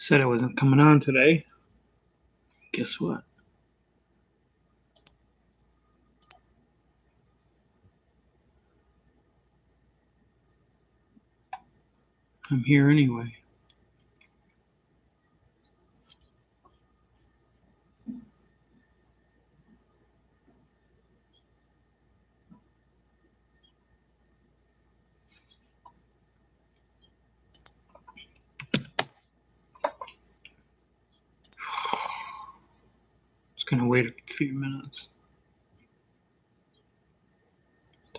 Said I wasn't coming on today. Guess what? I'm here anyway. Just gonna wait a few minutes.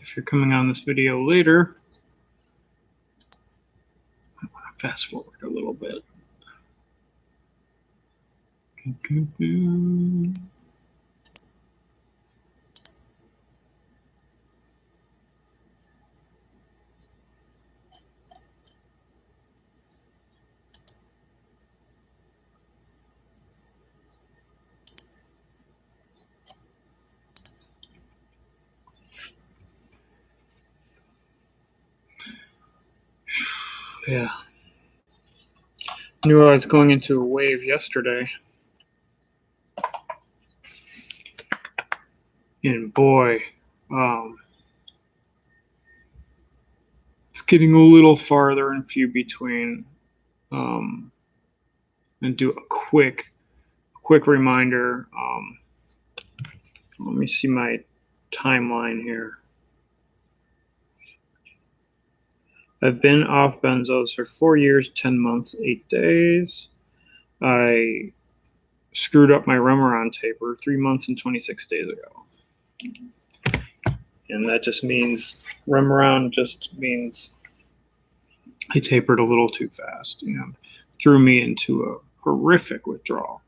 If you're coming on this video later, I want to fast forward a little bit. Yeah. Knew I was going into a wave yesterday. And boy, it's getting a little farther and few between. And do a quick reminder. Let me see my timeline here. I've been off benzos for 4 years, 10 months, 8 days. I screwed up my Remeron taper 3 months and 26 days ago. And that just means, Remeron just means I tapered a little too fast and threw me into a horrific withdrawal.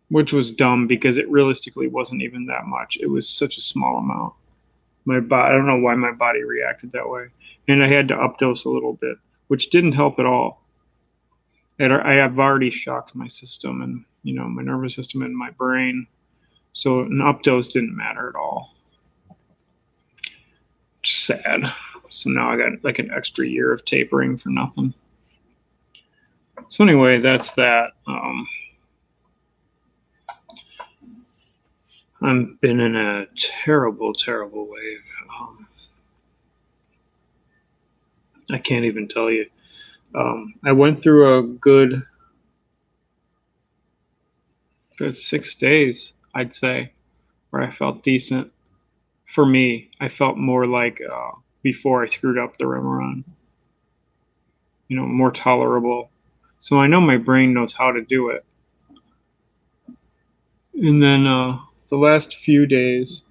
Which was dumb because it realistically wasn't even that much. It was such a small amount. I don't know why my body reacted that way. And I had to updose a little bit, which didn't help at all. I have already shocked my system and, my nervous system and my brain. So an updose didn't matter at all. Sad. So now I got like an extra year of tapering for nothing. So anyway, that's that. I've been in a terrible wave. I can't even tell you. I went through a good 6 days, I'd say, where I felt decent. For me, I felt more like before I screwed up the Remeron. More tolerable. So I know my brain knows how to do it. And then the last few days,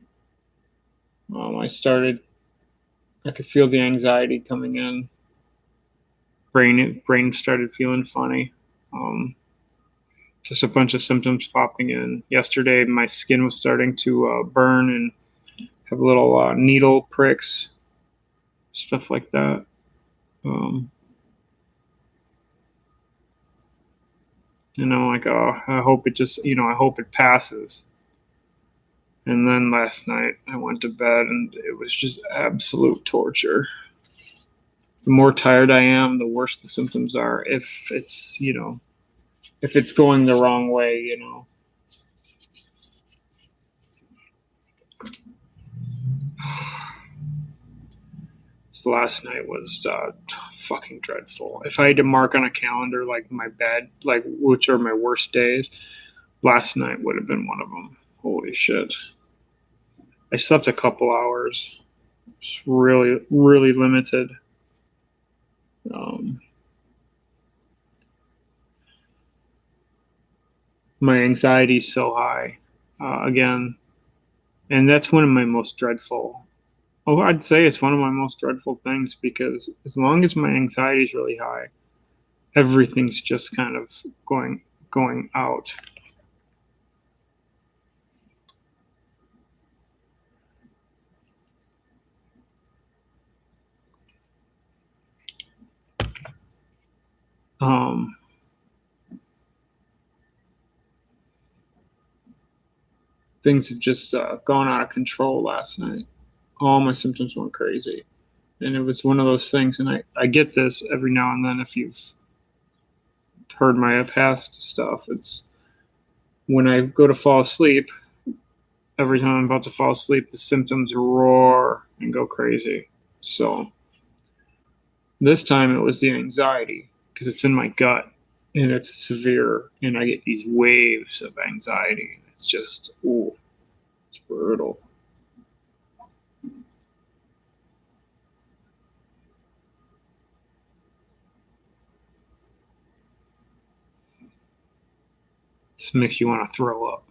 I could feel the anxiety coming in. Brain started feeling funny. Just a bunch of symptoms popping in. Yesterday, my skin was starting to burn and have little needle pricks, stuff like that. And I'm like, oh, I hope it just, I hope it passes. And then last night I went to bed and it was just absolute torture. The more tired I am, the worse the symptoms are. If it's going the wrong way, Last night was fucking dreadful. If I had to mark on a calendar like my bad, like which are my worst days, last night would have been one of them. Holy shit. I slept a couple hours. It's really, really limited. My anxiety is so high again. And that's one of my most dreadful. I'd say it's one of my most dreadful things because as long as my anxiety is really high, everything's just kind of going out. Things have just gone out of control last night. All my symptoms went crazy. And it was one of those things, and I get this every now and then if you've heard my past stuff, it's when I go to fall asleep, every time I'm about to fall asleep, the symptoms roar and go crazy. So this time it was the anxiety because it's in my gut and it's severe, and I get these waves of anxiety. It's just, it's brutal. This makes you want to throw up.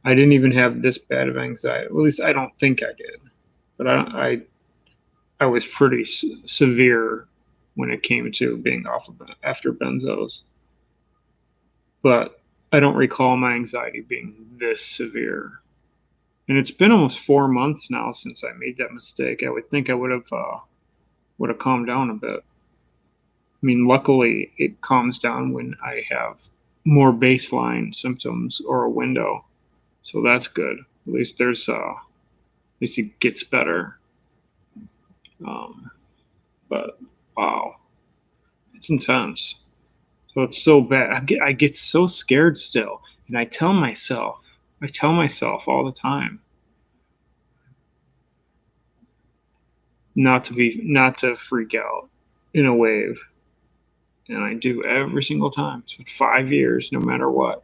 I didn't even have this bad of anxiety. Well, at least I don't think I did. But I was pretty severe when it came to being off of after benzos. But I don't recall my anxiety being this severe. And it's been almost 4 months now since I made that mistake. I would think I would have calmed down a bit. I mean, luckily it calms down when I have more baseline symptoms or a window. So that's good. At least it gets better. But wow, it's intense. So it's so bad. I get so scared still, and I tell myself all the time not to freak out in a wave, and I do every single time. It's been 5 years, no matter what.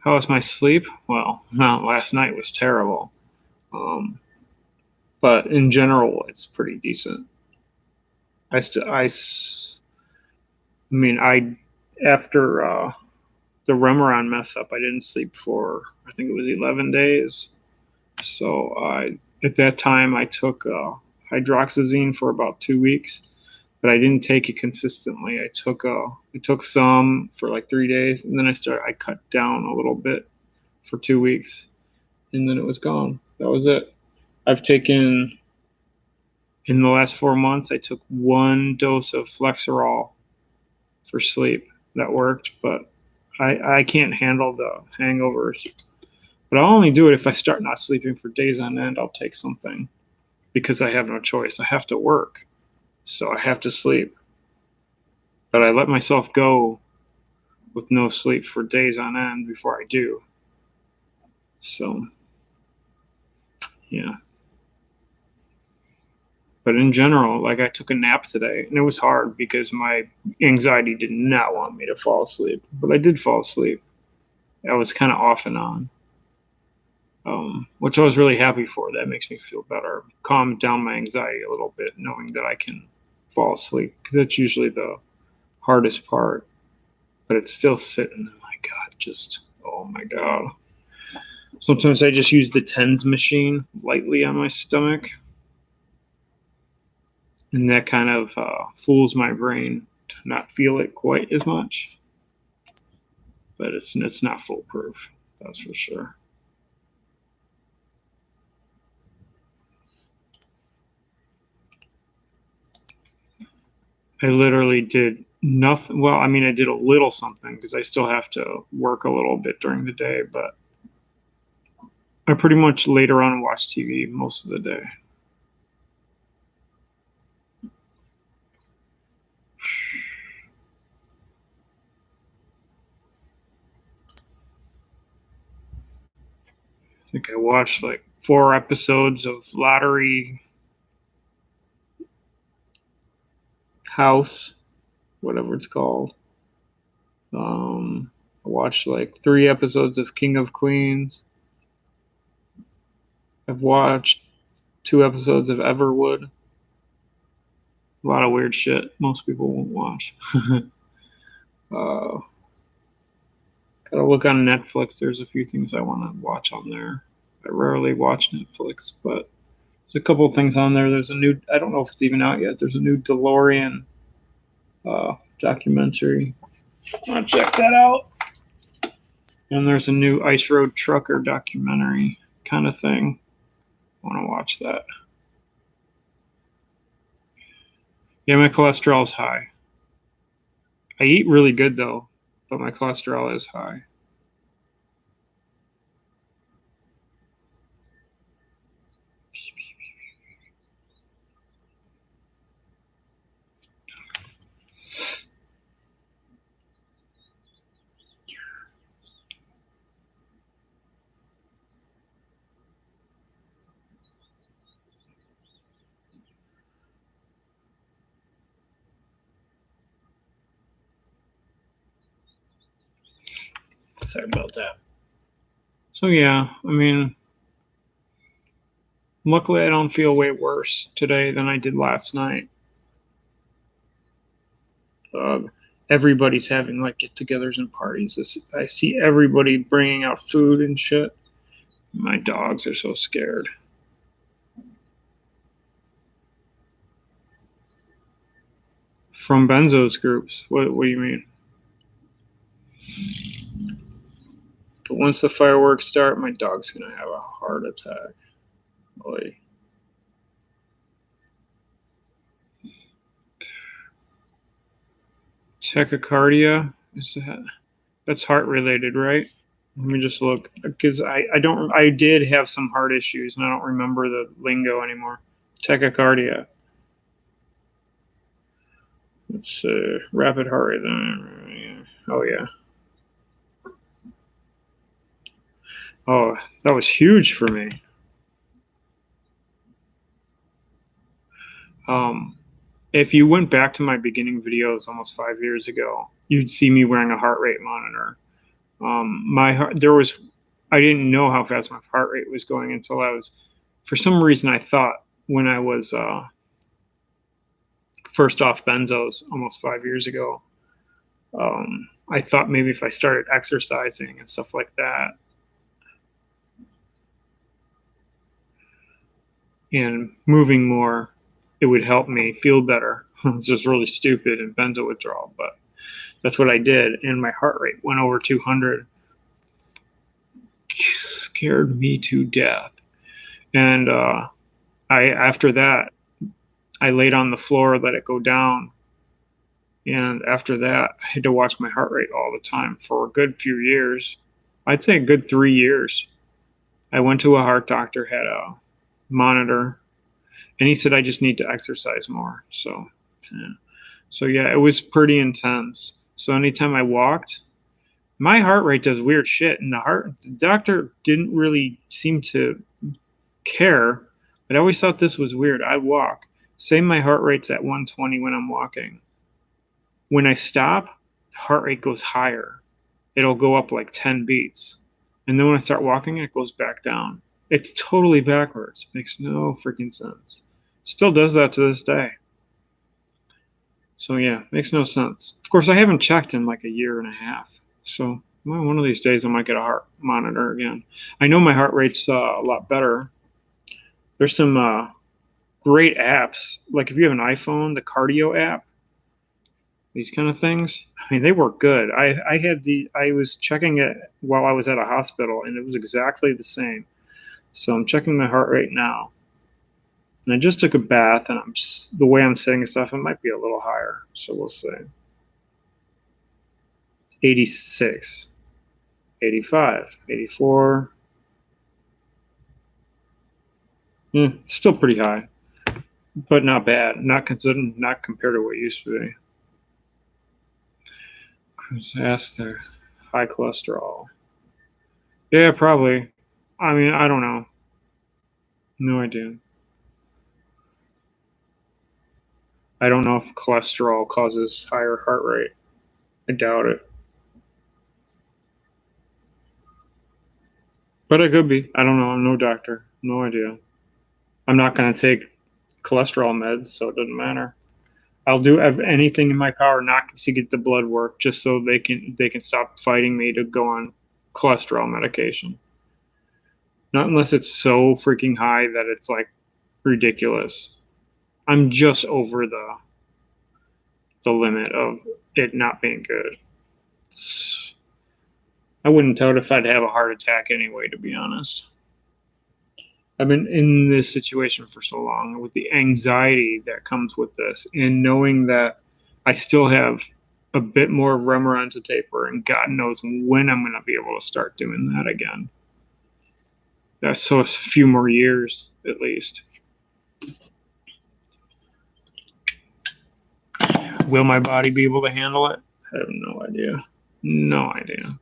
How was my sleep? Well, last night was terrible. But in general, it's pretty decent. After the Remeron mess up, I didn't sleep for, I think it was 11 days. So at that time, I took hydroxyzine for about 2 weeks, but I didn't take it consistently. I took some for like 3 days, and then I cut down a little bit for 2 weeks, and then it was gone. That was it. I've taken, in the last 4 months, I took 1 dose of Flexerol for sleep. That worked, but I can't handle the hangovers. But I'll only do it if I start not sleeping for days on end. I'll take something because I have no choice. I have to work, so I have to sleep. But I let myself go with no sleep for days on end before I do. So, yeah. But in general, like, I took a nap today, and it was hard because my anxiety did not want me to fall asleep. But I did fall asleep. I was kind of off and on, which I was really happy for. That makes me feel better. Calmed down my anxiety a little bit, knowing that I can fall asleep. Because that's usually the hardest part. But it's still sitting. Oh my God, oh my God. Sometimes I just use the TENS machine lightly on my stomach. And that kind of fools my brain to not feel it quite as much. But it's not foolproof, that's for sure. I literally did nothing. Well, I mean, I did a little something because I still have to work a little bit during the day, but I pretty much laid around and watched TV most of the day. I think I watched like 4 episodes of Lottery House, whatever it's called. I watched like 3 episodes of King of Queens. I've watched 2 episodes of Everwood. A lot of weird shit most people won't watch. Gotta look on Netflix. There's a few things I want to watch on there. I rarely watch Netflix, but there's a couple of things on there. There's a new, I don't know if it's even out yet. There's a new DeLorean documentary. I want to check that out. And there's a new Ice Road Trucker documentary kind of thing. I want to watch that. Yeah, my cholesterol is high. I eat really good though, but my cholesterol is high. Sorry about that. So yeah, I mean, luckily I don't feel way worse today than I did last night. Everybody's having like get-togethers and parties. I see everybody bringing out food and shit. My dogs are so scared. From Benzo's groups. What do you mean? But once the fireworks start, my dog's gonna have a heart attack. Boy. Tachycardia? That's heart related, right? Let me just look, because I did have some heart issues and I don't remember the lingo anymore. Tachycardia. It's rapid heart rate. Oh yeah. Oh, that was huge for me. If you went back to my beginning videos almost 5 years ago, you'd see me wearing a heart rate monitor. My heart, I didn't know how fast my heart rate was going until for some reason, I thought when I was first off benzos almost 5 years ago, I thought maybe if I started exercising and stuff like that, and moving more, it would help me feel better. It's just really stupid and benzo withdrawal, but that's what I did, and my heart rate went over 200. Scared me to death. And after that, I laid on the floor, let it go down, and after that, I had to watch my heart rate all the time for a good few years. I'd say a good 3 years. I went to a heart doctor, had a monitor, and he said I just need to exercise more. So yeah, it was pretty intense. So anytime I walked, my heart rate does weird shit, and the doctor didn't really seem to care, but I always thought this was weird. I walk, say my heart rate's at 120 when I'm walking. When I stop, heart rate goes higher. It'll go up like 10 beats. And then when I start walking, it goes back down. It's totally backwards. Makes no freaking sense. Still does that to this day. So yeah, makes no sense. Of course, I haven't checked in like a year and a half. So well, one of these days I might get a heart monitor again. I know my heart rate's a lot better. There's some great apps. Like if you have an iPhone, the cardio app, these kind of things. I mean, they work good. I was checking it while I was at a hospital, and it was exactly the same. So I'm checking my heart rate now. And I just took a bath, and the way I'm saying stuff, it might be a little higher. So we'll see. 86, 85, 84. Still pretty high, but not bad. Not compared to what it used to be. Ask their high cholesterol. Yeah, probably. I mean, I don't know. No idea. I don't know if cholesterol causes higher heart rate. I doubt it. But it could be. I don't know. I'm no doctor. No idea. I'm not going to take cholesterol meds, so it doesn't matter. I'll do anything in my power not to get the blood work, just so they can stop fighting me to go on cholesterol medication. Not unless it's so freaking high that it's like ridiculous. I'm just over the limit of it not being good. I wouldn't doubt if I'd have a heart attack anyway, to be honest. I've been in this situation for so long with the anxiety that comes with this, and knowing that I still have a bit more Remeron to taper, and God knows when I'm going to be able to start doing that again. So it's a few more years at least. Will my body be able to handle it? I have no idea. No idea.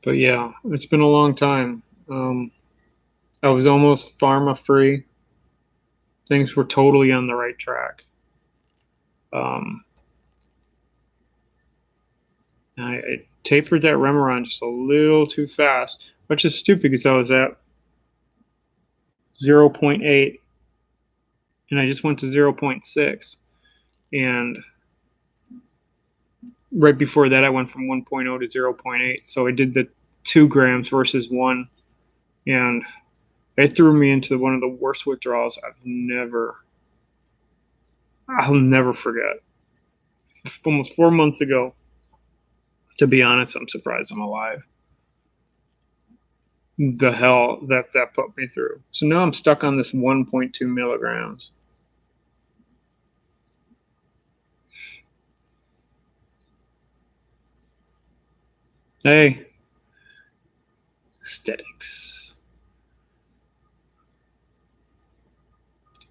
But yeah, it's been a long time. I was almost pharma free. Things were totally on the right track. Um, I tapered that Remeron just a little too fast, which is stupid because I was at 0.8 and I just went to 0.6. And right before that, I went from 1.0 to 0.8. So I did the 2 grams versus 1. And it threw me into one of the worst withdrawals I'll never forget. Almost 4 months ago, to be honest, I'm surprised I'm alive. The hell that put me through. So now I'm stuck on this 1.2 milligrams. Hey, aesthetics.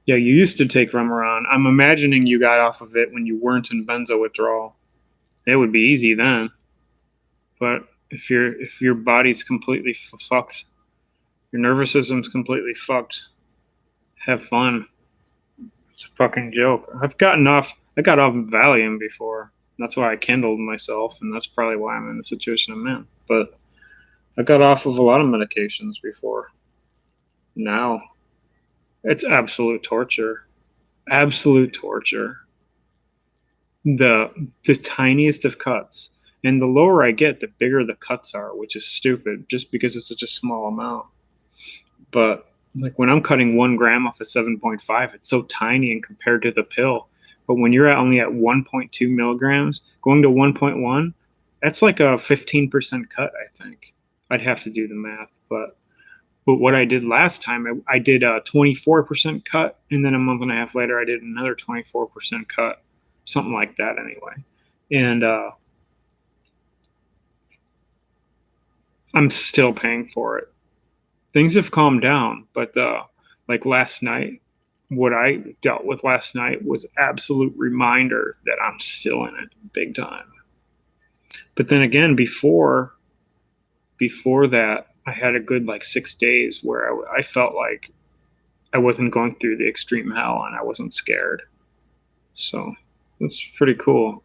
Yeah, you used to take Remeron. I'm imagining you got off of it when you weren't in benzo withdrawal. It would be easy then. But if your body's completely fucked, your nervous system's completely fucked, have fun. It's a fucking joke. I got off Valium before. That's why I kindled myself, and that's probably why I'm in the situation I'm in. But I got off of a lot of medications before. Now it's absolute torture. Absolute torture. The tiniest of cuts. And the lower I get, the bigger the cuts are, which is stupid just because it's such a small amount. But like when I'm cutting 1 gram off of 7.5, it's so tiny and compared to the pill. But when you're only at 1.2 milligrams, going to 1.1, that's like a 15% cut, I think. I'd have to do the math. But what I did last time, I did a 24% cut. And then a month and a half later, I did another 24% cut. Something like that anyway. And I'm still paying for it. Things have calmed down, but like last night, what I dealt with last night was absolute reminder that I'm still in it big time. But then again, before that, I had a good like 6 days where I felt like I wasn't going through the extreme hell and I wasn't scared. So that's pretty cool.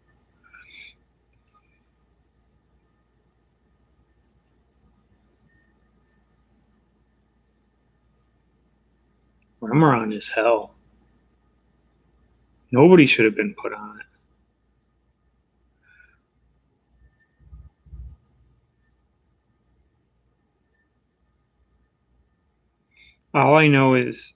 Remeron is hell. Nobody should have been put on it. All I know is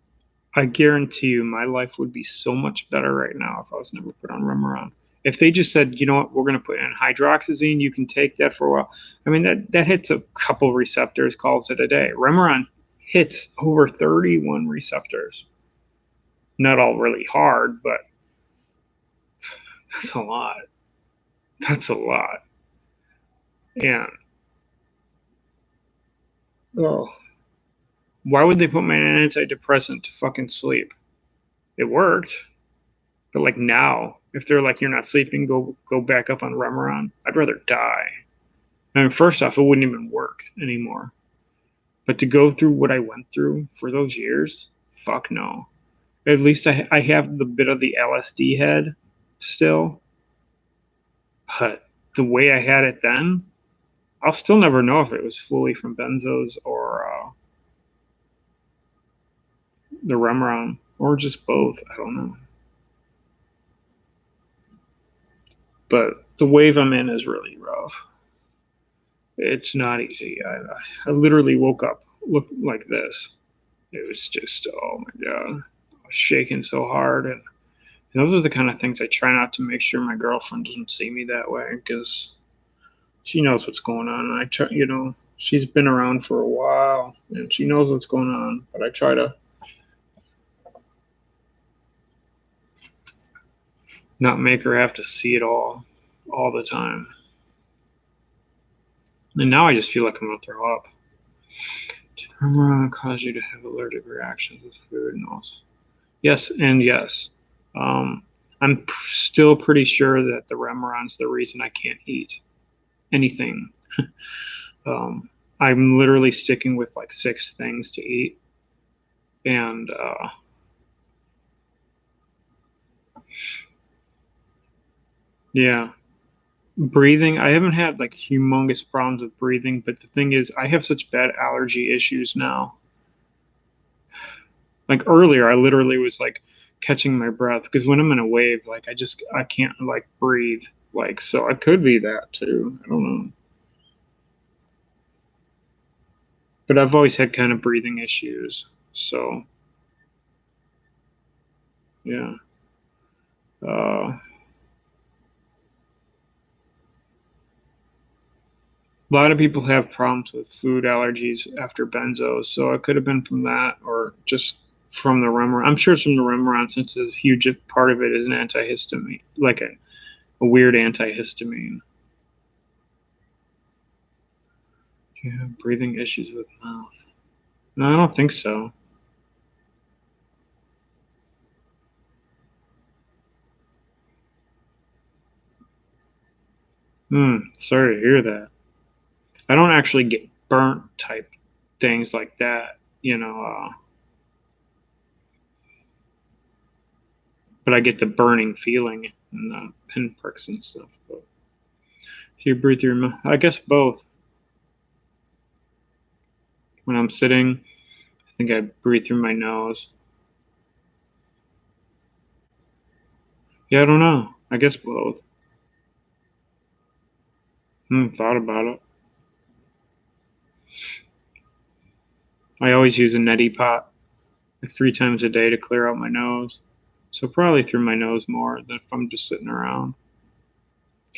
I guarantee you my life would be so much better right now if I was never put on Remeron. If they just said, you know what, we're going to put in hydroxyzine, you can take that for a while. I mean, that hits a couple receptors, calls it a day. Remeron hits over 31 receptors. Not all really hard, but that's a lot. That's a lot. And, oh, why would they put me on an antidepressant to fucking sleep? It worked. But like now, if they're like, you're not sleeping, go back up on Remeron, I'd rather die. I mean, first off, it wouldn't even work anymore. But to go through what I went through for those years, fuck no. At least I have the bit of the LSD head still. But the way I had it then, I'll still never know if it was fully from benzos or the Remeron or just both. I don't know. But the wave I'm in is really rough. It's not easy. I literally woke up looked like this. It was just, oh my God. I was shaking so hard. And those are the kind of things I try not to make sure my girlfriend doesn't see me that way because she knows what's going on. And I try, she's been around for a while and she knows what's going on. But I try to not make her have to see it all the time. And now I just feel like I'm going to throw up. Did Remeron cause you to have allergic reactions with food and also? Yes, and yes. I'm still pretty sure that the Remeron's the reason I can't eat anything. I'm literally sticking with like 6 things to eat And yeah, breathing. I haven't had like humongous problems with breathing, but the thing is, I have such bad allergy issues now. Like earlier, I literally was like catching my breath because when I'm in a wave, like I can't like breathe. Like, so I could be that too. I don't know. But I've always had kind of breathing issues. So yeah. A lot of people have problems with food allergies after benzos, so it could have been from that or just from the Remeron. I'm sure it's from the Remeron since a huge part of it is an antihistamine, like a weird antihistamine. Do you have breathing issues with mouth? No, I don't think so. Sorry to hear that. I don't actually get burnt type things like that, but I get the burning feeling and the pinpricks and stuff. But if you breathe through your mouth, I guess both. When I'm sitting, I think I breathe through my nose. Yeah, I don't know. I guess both. Thought about it. I always use a neti pot like 3 times a day to clear out my nose. So probably through my nose more than if I'm just sitting around.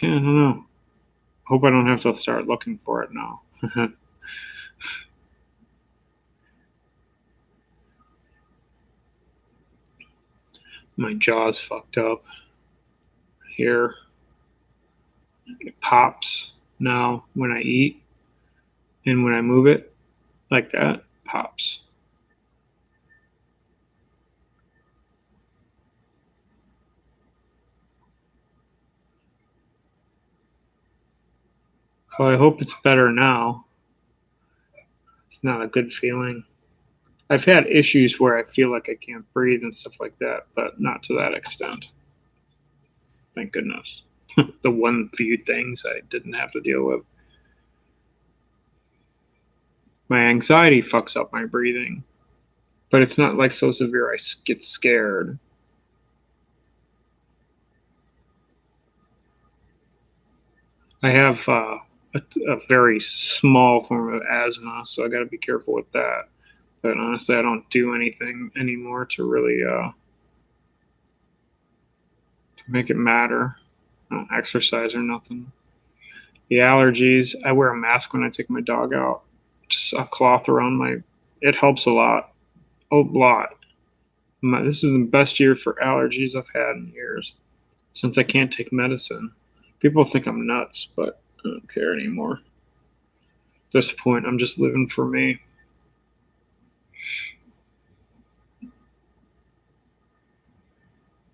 I don't know. Hope I don't have to start looking for it now. My jaw's fucked up here. It pops now when I eat, and when I move it like that, pops. Well, I hope it's better now. It's not a good feeling. I've had issues where I feel like I can't breathe and stuff like that, but not to that extent. Thank goodness. The one few things I didn't have to deal with. My anxiety fucks up my breathing, but it's not like so severe I get scared. I have a very small form of asthma, so I got to be careful with that. But honestly, I don't do anything anymore to really to make it matter. I don't exercise or nothing. The allergies, I wear a mask when I take my dog out. Just a cloth around my. It helps a lot. A lot. This is the best year for allergies I've had in years since I can't take medicine. People think I'm nuts, but I don't care anymore. At this point, I'm just living for me.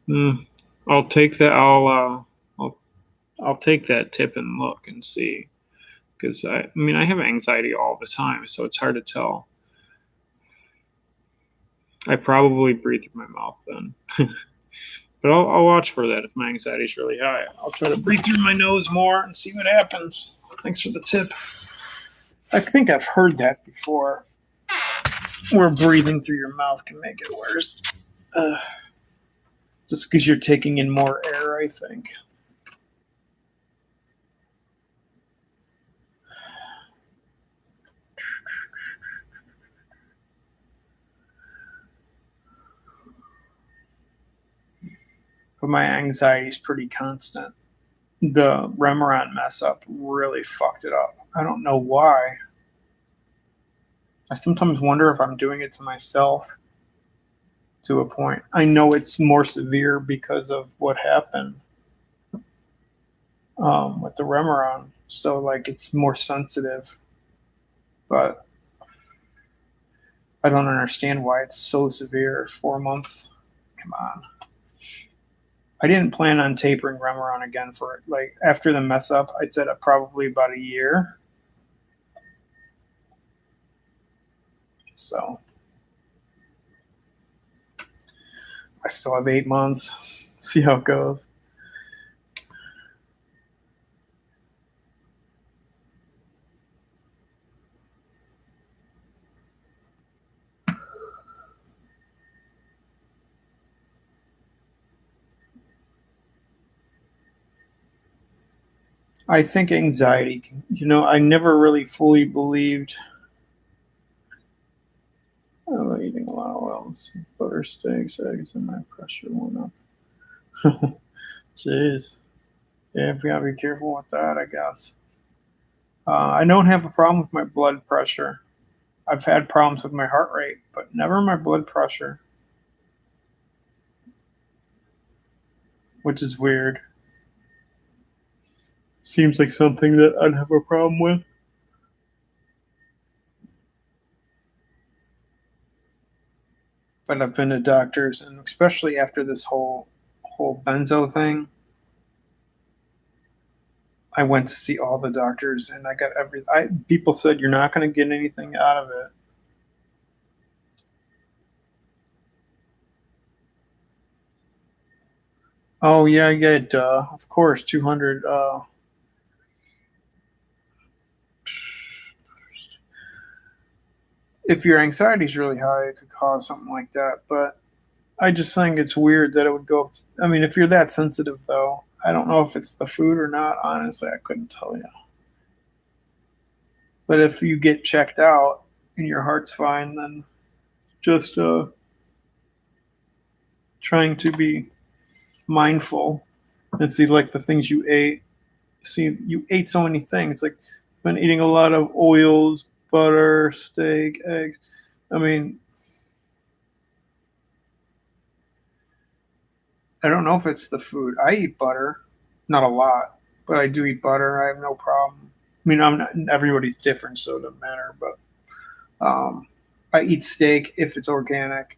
Mm, I'll take that. I'll take that tip and look and see because I mean I have anxiety all the time, so it's hard to tell. I probably breathe through my mouth then. But I'll watch for that if my anxiety is really high. I'll try to breathe through my nose more and see what happens. Thanks for the tip. I think I've heard that before, where breathing through your mouth can make it worse. Just because you're taking in more air, I think. But my anxiety is pretty constant. The Remeron mess up really fucked it up. I don't know why. I sometimes wonder if I'm doing it to myself to a point. I know it's more severe because of what happened with the Remeron. So, like, it's more sensitive. But I don't understand why it's so severe. 4 months. Come on. I didn't plan on tapering Remeron again for like after the mess up. I said probably about a year. So I still have 8 months. See how it goes. I think anxiety, I never really fully believed eating a lot of oils, butter, steaks, eggs, and my pressure went up. Jeez. Yeah, we gotta be careful with that, I guess. I don't have a problem with my blood pressure. I've had problems with my heart rate, but never my blood pressure, which is weird. Seems like something that I'd have a problem with. But I've been to doctors, and especially after this whole benzo thing, I went to see all the doctors, and I got people said you're not going to get anything out of it. Oh yeah, I get of course 200. If your anxiety is really high, it could cause something like that. But I just think it's weird that it would go. I mean, if you're that sensitive, though, I don't know if it's the food or not. Honestly, I couldn't tell you. But if you get checked out and your heart's fine, then just trying to be mindful and see like the things you ate. See, you ate so many things. Like, been eating a lot of oils, butter, steak, eggs. I mean, I don't know if it's the food. I eat butter, not a lot, but I do eat butter. I have no problem. I mean, I'm not. Everybody's different, so it doesn't matter. But I eat steak if it's organic,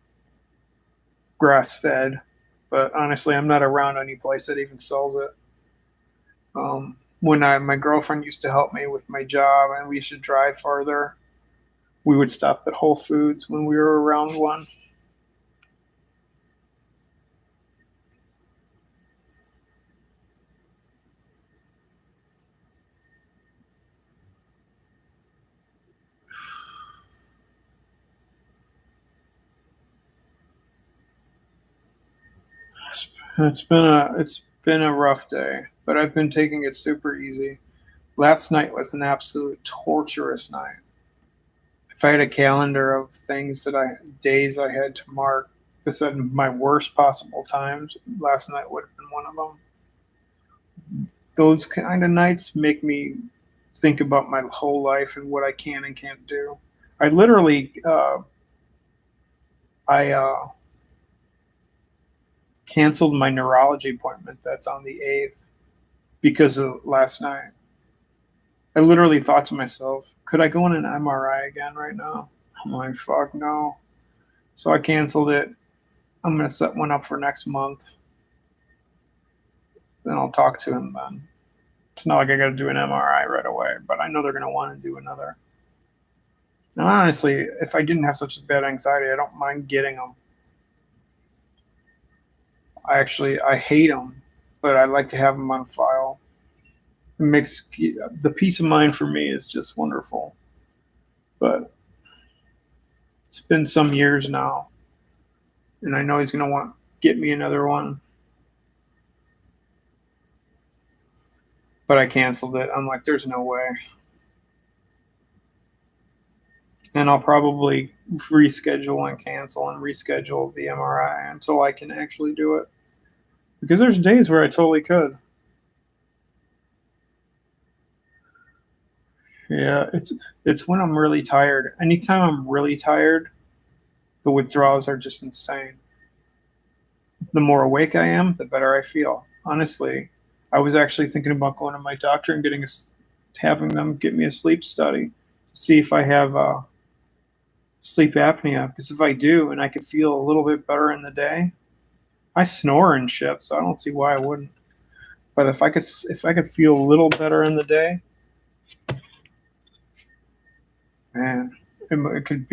grass fed. But honestly, I'm not around any place that even sells it. When my girlfriend used to help me with my job, and we used to drive farther, we would stop at Whole Foods when we were around one. It's been a rough day, but I've been taking it super easy. Last night was an absolute torturous night. If I had a calendar of days I had to mark, this at my worst possible times, last night would have been one of them. Those kind of nights make me think about my whole life and what I can and can't do. I literally, I canceled my neurology appointment that's on the 8th because of last night. I literally thought to myself, could I go in an MRI again right now? I'm like, fuck no. So I canceled it. I'm going to set one up for next month. Then I'll talk to him then. It's not like I got to do an MRI right away, but I know they're going to want to do another. And honestly, if I didn't have such a bad anxiety, I don't mind getting them. I hate them, but I like to have them on file. It makes the peace of mind for me is just wonderful. But it's been some years now, and I know he's going to want get me another one. But I canceled it. I'm like, there's no way. And I'll probably reschedule and cancel and reschedule the MRI until I can actually do it. Because there's days where I totally could. Yeah, it's when I'm really tired. Anytime I'm really tired, the withdrawals are just insane. The more awake I am, the better I feel. Honestly, I was actually thinking about going to my doctor and having them get me a sleep study to see if I have sleep apnea. Because if I do, and I could feel a little bit better in the day, I snore and shit, so I don't see why I wouldn't. But if I could feel a little better in the day, man, it could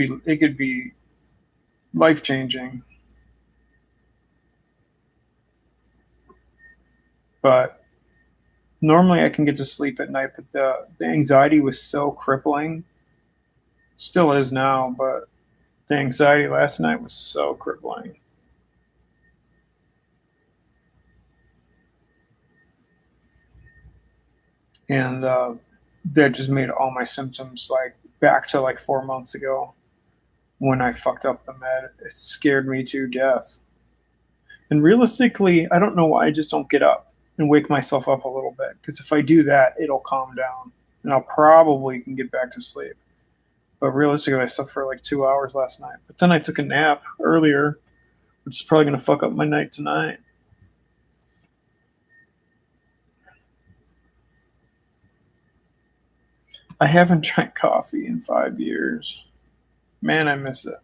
be life changing. But normally I can get to sleep at night, but the anxiety was so crippling. Still is now, but the anxiety last night was so crippling. And that just made all my symptoms like back to like 4 months ago when I fucked up the med. It scared me to death. And realistically, I don't know why I just don't get up and wake myself up a little bit. Because if I do that, it'll calm down and I'll probably can get back to sleep. But realistically, I slept for like 2 hours last night. But then I took a nap earlier, which is probably going to fuck up my night tonight. I haven't drank coffee in 5 years. Man, I miss it.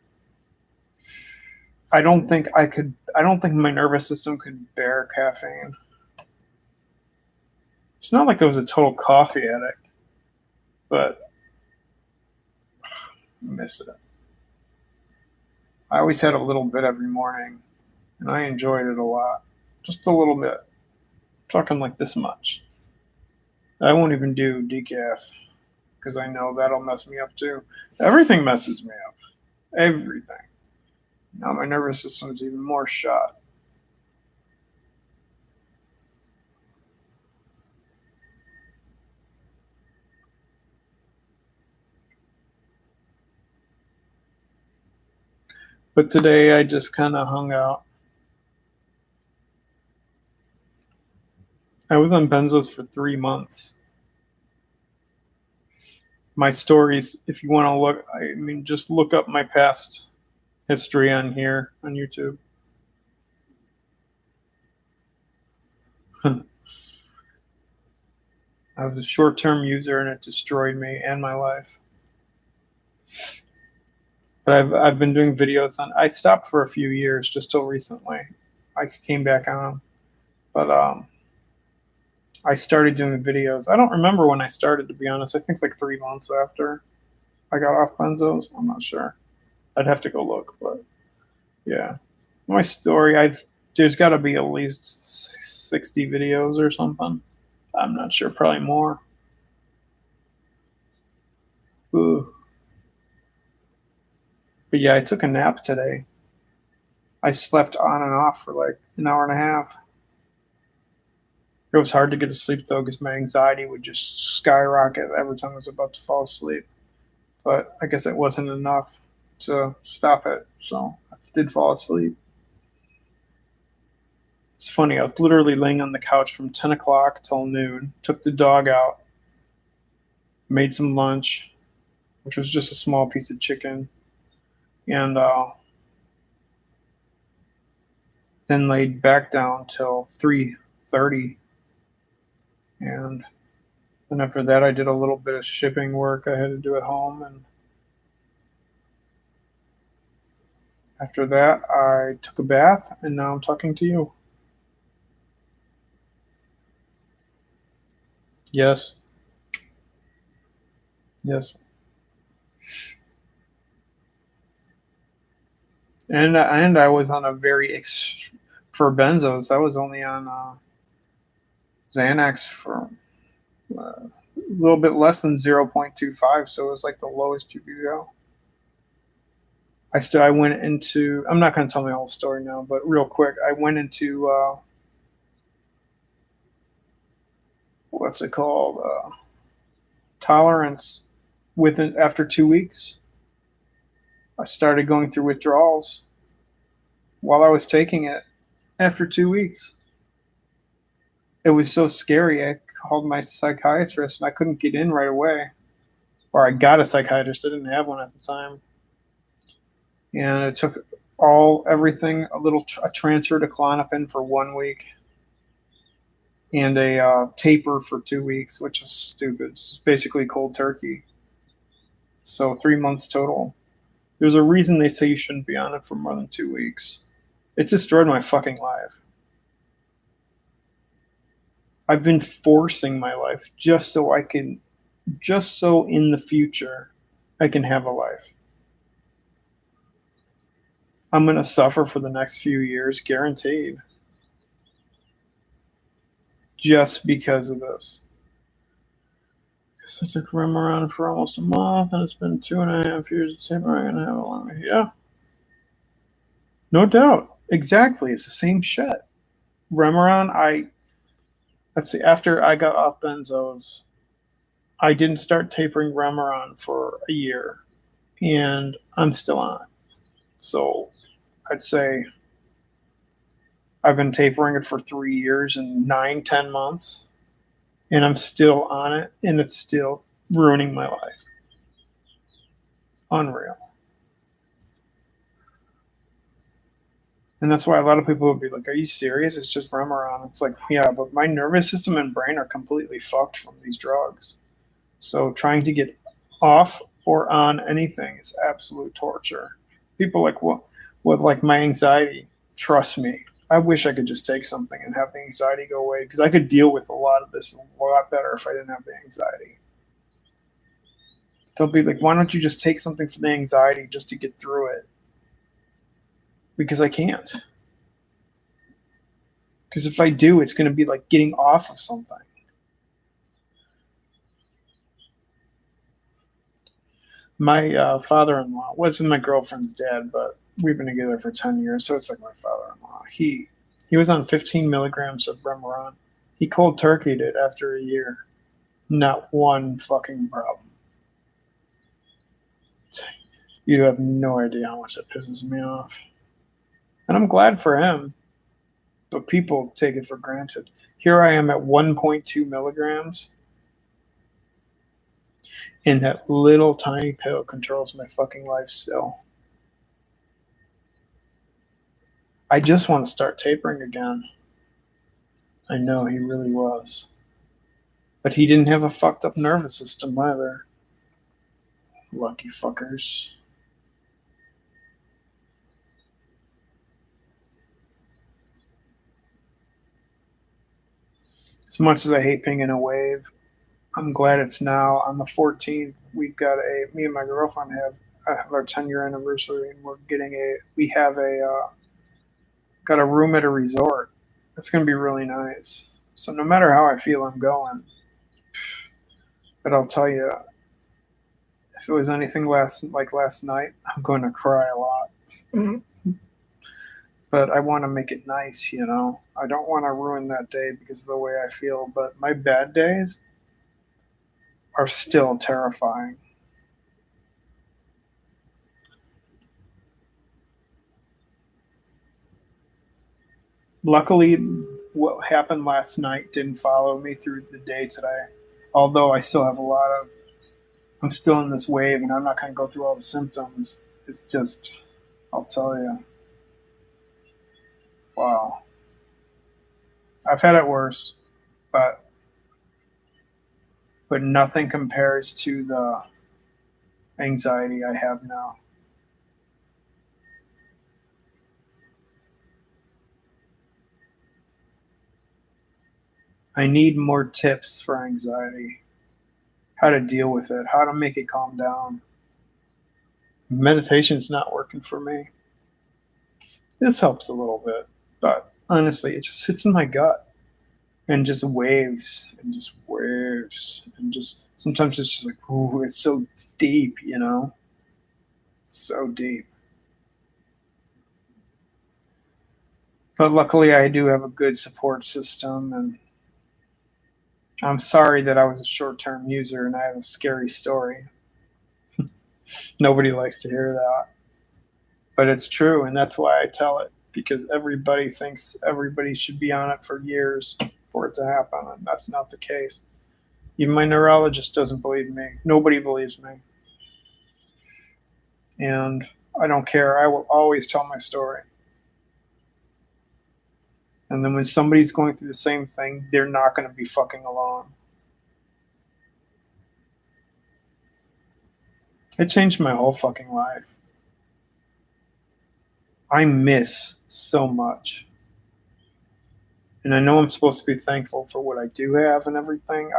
I don't think I could. I don't think my nervous system could bear caffeine. It's not like I was a total coffee addict, but I miss it. I always had a little bit every morning, and I enjoyed it a lot. Just a little bit. I'm talking like this much. I won't even do decaf because I know that'll mess me up too. Everything messes me up. Everything. Now my nervous system's even more shot. But today I just kind of hung out. I was on benzos for 3 months. My stories, if you want to look, I mean, just look up my past history on here on YouTube. I was a short-term user and it destroyed me and my life. But I've been doing videos on. I stopped for a few years just till recently. I came back on, but I started doing videos. I don't remember when I started, to be honest. I think like 3 months after I got off benzos. I'm not sure. I'd have to go look, but yeah, my story. There's got to be at least 60 videos or something. I'm not sure. Probably more. Ooh. But yeah, I took a nap today. I slept on and off for like an hour and a half. It was hard to get to sleep though because my anxiety would just skyrocket every time I was about to fall asleep. But I guess it wasn't enough to stop it, so I did fall asleep. It's funny, I was literally laying on the couch from 10 o'clock till noon, took the dog out, made some lunch, which was just a small piece of chicken, and then laid back down till 3:30, and then after that I did a little bit of shipping work I had to do at home, and after that I took a bath, and now I'm talking to you. Yes. Yes. And I was on a for benzos. I was only on Xanax for a little bit less than 0.25, so it was like the lowest you could go. I went into. I'm not going to tell my whole story now, but real quick, I went into what's it called? Tolerance within after 2 weeks. I started going through withdrawals while I was taking it after 2 weeks. It was so scary. I called my psychiatrist and I couldn't get in right away. Or I got a psychiatrist. I didn't have one at the time. And it took everything, a transfer to Klonopin for 1 week and a taper for 2 weeks, which is stupid. It's basically cold turkey. So 3 months total. There's a reason they say you shouldn't be on it for more than 2 weeks. It destroyed my fucking life. I've been forcing my life just so in the future, I can have a life. I'm going to suffer for the next few years, guaranteed. just because of this. So I took Remeron for almost a month, and it's been 2.5 years of tapering. I'm gonna have a long, yeah, no doubt, exactly. It's the same shit. Remeron, let's see. After I got off benzos, I didn't start tapering Remeron for a year, and I'm still on it. So I'd say I've been tapering it for 3 years and 9, 10 months, and I'm still on it, and it's still ruining my life. Unreal. And that's why a lot of people would be like, "Are you serious? It's just Remeron." It's like, yeah, but my nervous system and brain are completely fucked from these drugs. So trying to get off or on anything is absolute torture. People like, well, with like my anxiety, trust me, I wish I could just take something and have the anxiety go away, because I could deal with a lot of this a lot better if I didn't have the anxiety. They'll be like, why don't you just take something for the anxiety just to get through it? Because I can't. Because if I do, it's going to be like getting off of something. My father-in-law wasn't my girlfriend's dad, but we've been together for 10 years, so it's like my father-in-law. He was on 15 milligrams of Remeron. He cold turkeyed it after a year. Not one fucking problem. You have no idea how much that pisses me off. And I'm glad for him, but people take it for granted. Here I am at 1.2 milligrams, and that little tiny pill controls my fucking life still. I just want to start tapering again. I know he really was. But he didn't have a fucked up nervous system either. Lucky fuckers. As much as I hate pinging a wave, I'm glad it's now on the 14th. Me and my girlfriend have our 10-year anniversary, and got a room at a resort. It's going to be really nice. So no matter how I feel, I'm going. But I'll tell you, if it was anything last night, I'm going to cry a lot. Mm-hmm. But I want to make it nice, you know. I don't want to ruin that day because of the way I feel. But my bad days are still terrifying. Luckily, what happened last night didn't follow me through the day today. Although I still have I'm still in this wave, and I'm not going to go through all the symptoms. It's just, I'll tell you, wow. I've had it worse, but nothing compares to the anxiety I have now. I need more tips for anxiety, how to deal with it, how to make it calm down. Meditation's not working for me. This helps a little bit, but honestly, it just sits in my gut and just waves and just waves and just sometimes it's just like, ooh, it's so deep, you know? So deep. But luckily, I do have a good support system, and I'm sorry that I was a short-term user and I have a scary story. Nobody likes to hear that, but it's true, and that's why I tell it, because everybody thinks everybody should be on it for years for it to happen, and that's not the case. Even my neurologist doesn't believe me. Nobody believes me, and I don't care. I will always tell my story. And then when somebody's going through the same thing, they're not going to be fucking alone. It changed my whole fucking life. I miss so much. And I know I'm supposed to be thankful for what I do have and everything.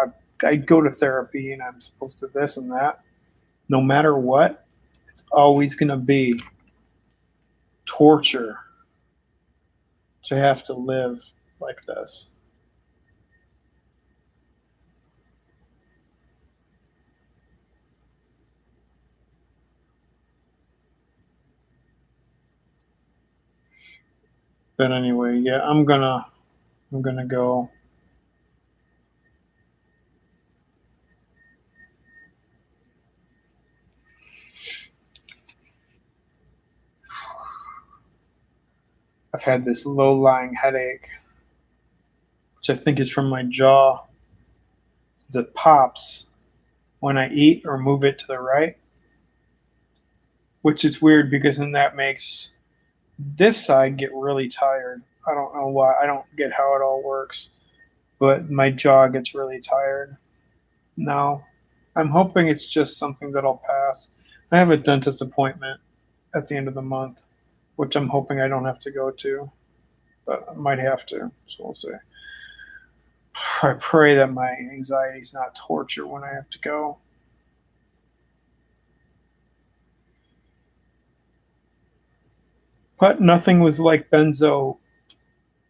I go to therapy and I'm supposed to this and that. No matter what, it's always going to be torture to have to live like this. But anyway, yeah, I'm gonna go. I've had this low-lying headache, which I think is from my jaw. That pops when I eat or move it to the right, which is weird because then that makes this side get really tired. I don't know why. I don't get how it all works, but my jaw gets really tired. No, I'm hoping it's just something that'll pass. I have a dentist appointment at the end of the month, which I'm hoping I don't have to go to, but I might have to, so we'll see. I pray that my anxiety's not torture when I have to go. But nothing was like Benzo.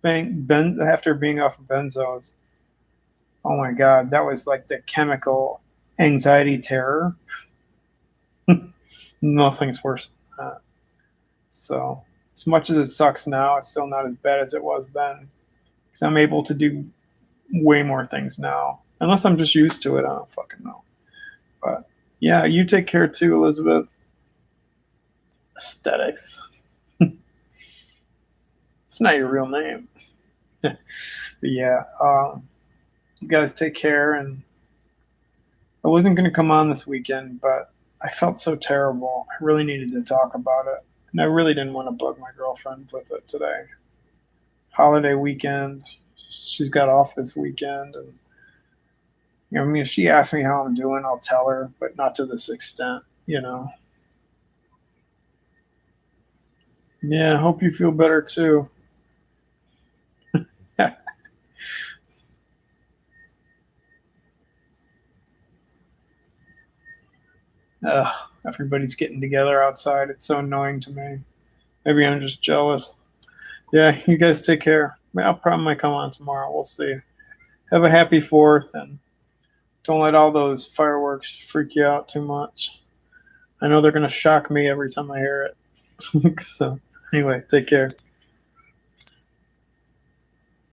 After being off of benzos, oh my god, that was like the chemical anxiety terror. Nothing's worse than that. So, as much as it sucks now, it's still not as bad as it was then. Because I'm able to do way more things now. Unless I'm just used to it, I don't fucking know. But yeah, you take care too, Elizabeth. Aesthetics. It's not your real name. But yeah, you guys take care. And I wasn't going to come on this weekend, but I felt so terrible. I really needed to talk about it. And I really didn't want to bug my girlfriend with it today. Holiday weekend. She's got off this weekend. And I mean, if she asks me how I'm doing, I'll tell her, but not to this extent, Yeah, I hope you feel better too. Everybody's getting together outside. It's so annoying to me. Maybe I'm just jealous. Yeah, you guys take care. I'll probably might come on tomorrow. We'll see. Have a happy 4th and don't let all those fireworks freak you out too much. I know they're going to shock me every time I hear it. So, anyway, take care.